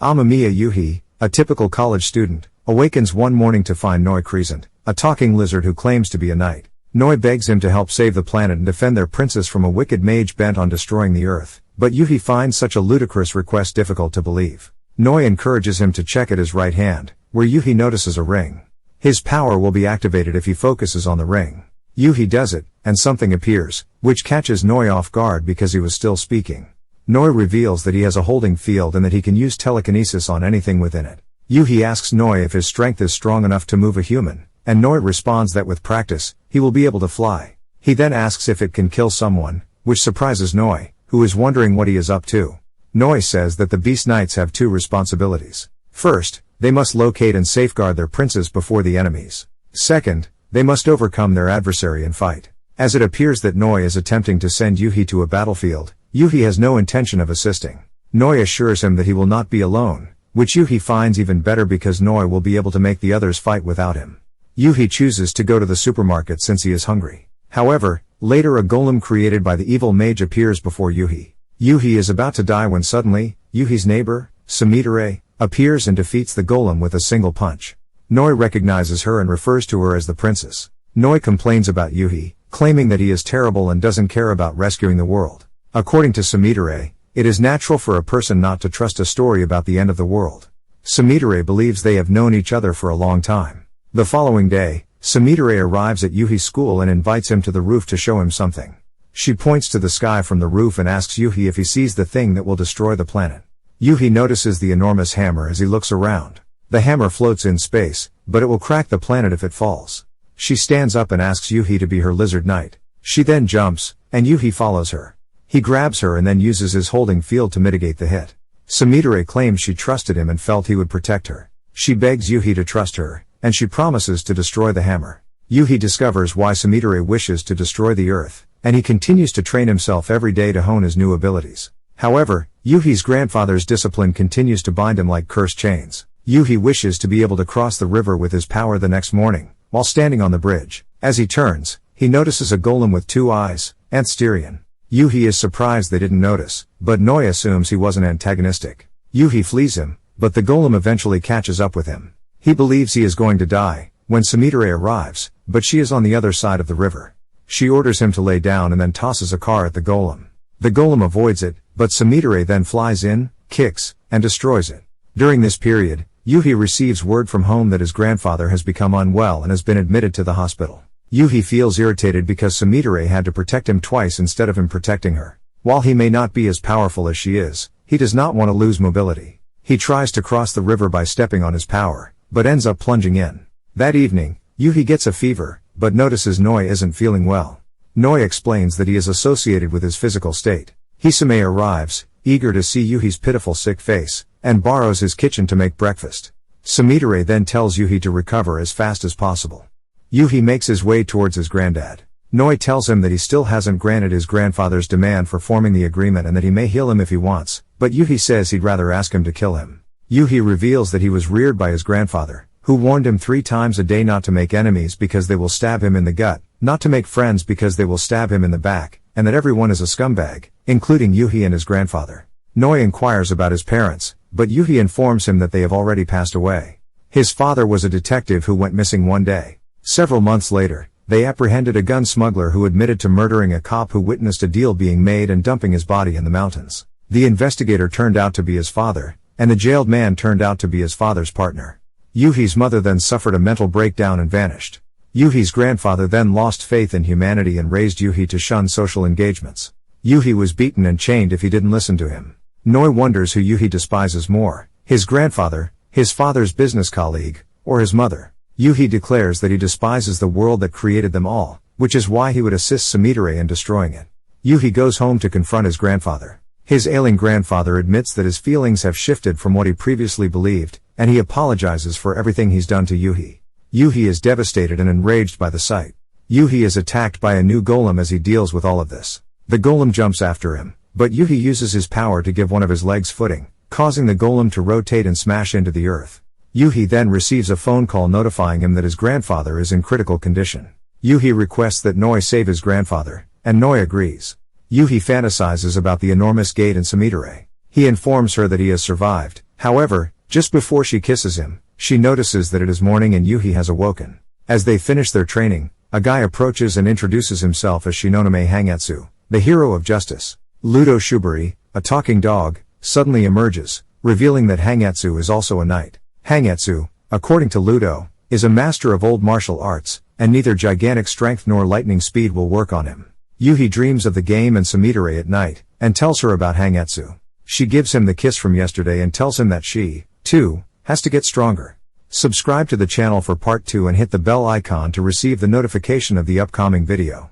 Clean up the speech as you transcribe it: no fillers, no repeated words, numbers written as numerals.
Amamiya Yuhi, a typical college student, awakens one morning to find Noi Crescent, a talking lizard who claims to be a knight. Noi begs him to help save the planet and defend their princess from a wicked mage bent on destroying the Earth, but Yuhi finds such a ludicrous request difficult to believe. Noi encourages him to check at his right hand, where Yuhi notices a ring. His power will be activated if he focuses on the ring. Yuhi does it, and something appears, which catches Noi off guard because he was still speaking. Noi reveals that he has a holding field and that he can use telekinesis on anything within it. Yuhi asks Noi if his strength is strong enough to move a human, and Noi responds that with practice, he will be able to fly. He then asks if it can kill someone, which surprises Noi, who is wondering what he is up to. Noi says that the Beast Knights have two responsibilities. First, they must locate and safeguard their princes before the enemies. Second, they must overcome their adversary and fight. As it appears that Noi is attempting to send Yuhi to a battlefield, Yuhi has no intention of assisting. Noi assures him that he will not be alone, which Yuhi finds even better because Noi will be able to make the others fight without him. Yuhi chooses to go to the supermarket since he is hungry. However, later a golem created by the evil mage appears before Yuhi. Yuhi is about to die when suddenly, Yuhi's neighbor, Sumidare, appears and defeats the golem with a single punch. Noi recognizes her and refers to her as the princess. Noi complains about Yuhi, claiming that he is terrible and doesn't care about rescuing the world. According to Sumidare, it is natural for a person not to trust a story about the end of the world. Sumidare believes they have known each other for a long time. The following day, Sumidare arrives at Yuhi's school and invites him to the roof to show him something. She points to the sky from the roof and asks Yuhi if he sees the thing that will destroy the planet. Yuhi notices the enormous hammer as he looks around. The hammer floats in space, but it will crack the planet if it falls. She stands up and asks Yuhi to be her lizard knight. She then jumps, and Yuhi follows her. He grabs her and then uses his holding field to mitigate the hit. Sumidare claims she trusted him and felt he would protect her. She begs Yuhi to trust her, and she promises to destroy the hammer. Yuhi discovers why Sumidare wishes to destroy the Earth, and he continues to train himself every day to hone his new abilities. However, Yuhi's grandfather's discipline continues to bind him like cursed chains. Yuhi wishes to be able to cross the river with his power the next morning, while standing on the bridge. As he turns, he notices a golem with 2 eyes, Anthsterion. Yuhi is surprised they didn't notice, but Noi assumes he wasn't antagonistic. Yuhi flees him, but the golem eventually catches up with him. He believes he is going to die, when Sumidare arrives, but she is on the other side of the river. She orders him to lay down and then tosses a car at the golem. The golem avoids it, but Sumidare then flies in, kicks, and destroys it. During this period, Yuhi receives word from home that his grandfather has become unwell and has been admitted to the hospital. Yuhi feels irritated because Sumidare had to protect him twice instead of him protecting her. While he may not be as powerful as she is, he does not want to lose mobility. He tries to cross the river by stepping on his power, but ends up plunging in. That evening, Yuhi gets a fever, but notices Noi isn't feeling well. Noi explains that he is associated with his physical state. Hisame arrives, eager to see Yuhi's pitiful sick face, and borrows his kitchen to make breakfast. Sumidare then tells Yuhi to recover as fast as possible. Yuhi makes his way towards his granddad. Noi tells him that he still hasn't granted his grandfather's demand for forming the agreement and that he may heal him if he wants, but Yuhi says he'd rather ask him to kill him. Yuhi reveals that he was reared by his grandfather, who warned him 3 times a day not to make enemies because they will stab him in the gut, not to make friends because they will stab him in the back, and that everyone is a scumbag, including Yuhi and his grandfather. Noi inquires about his parents, but Yuhi informs him that they have already passed away. His father was a detective who went missing one day. Several months later, they apprehended a gun smuggler who admitted to murdering a cop who witnessed a deal being made and dumping his body in the mountains. The investigator turned out to be his father, and the jailed man turned out to be his father's partner. Yuhi's mother then suffered a mental breakdown and vanished. Yuhi's grandfather then lost faith in humanity and raised Yuhi to shun social engagements. Yuhi was beaten and chained if he didn't listen to him. Noi wonders who Yuhi despises more, his grandfather, his father's business colleague, or his mother. Yuhi declares that he despises the world that created them all, which is why he would assist Sumidare in destroying it. Yuhi goes home to confront his grandfather. His ailing grandfather admits that his feelings have shifted from what he previously believed, and he apologizes for everything he's done to Yuhi. Yuhi is devastated and enraged by the sight. Yuhi is attacked by a new golem as he deals with all of this. The golem jumps after him, but Yuhi uses his power to give one of his legs footing, causing the golem to rotate and smash into the earth. Yuhi then receives a phone call notifying him that his grandfather is in critical condition. Yuhi requests that Noi save his grandfather, and Noi agrees. Yuhi fantasizes about the enormous gate in Sumidare. He informs her that he has survived, However, just before she kisses him, she notices that it is morning and Yuhi has awoken. As they finish their training, a guy approaches and introduces himself as Shinonome Hangatsu, the hero of justice. Ludo Shubari, a talking dog, suddenly emerges, revealing that Hangatsu is also a knight. Hangatsu, according to Ludo, is a master of old martial arts, and neither gigantic strength nor lightning speed will work on him. Yuhi dreams of the game and Sumidare at night, and tells her about Hangatsu. She gives him the kiss from yesterday and tells him that she, too, has to get stronger. Subscribe to the channel for part 2 and hit the bell icon to receive the notification of the upcoming video.